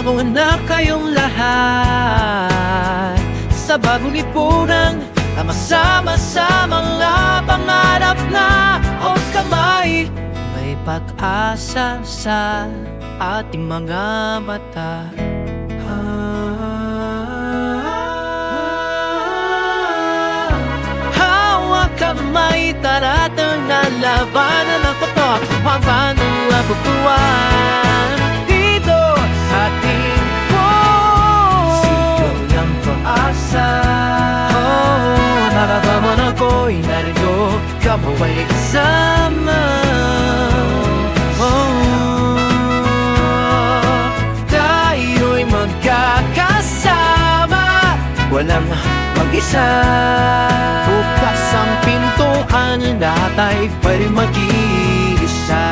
ko na kayong lahat sa bagong lipunan, sama-sama-samang pangarap na o kamay. May pag-asa sa ating mga mata. Hawak kamay, taratang na labanan ang koto. Paano ang pagpuan dito sa ating sigaw ng pag-asa. Nararamdaman ako'y narito, kapaway kasama. Tayo'y magkakasama, walang mag-isa. Bukas ang pintuan, lahat ay pwede mag-iisa.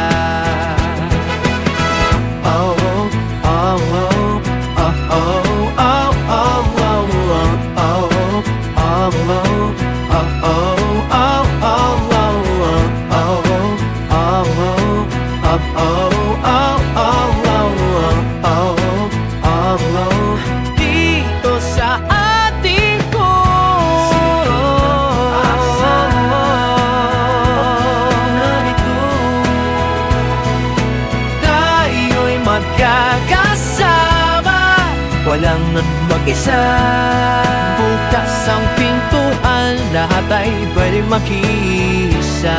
Oh, oh, oh, oh, oh, oh, oh, oh, oh, oh, oh, dito sa ating narito tayo'y magkakasama, walang mag-isa. Bukas ang pintuan, lahat ay pwede makisa.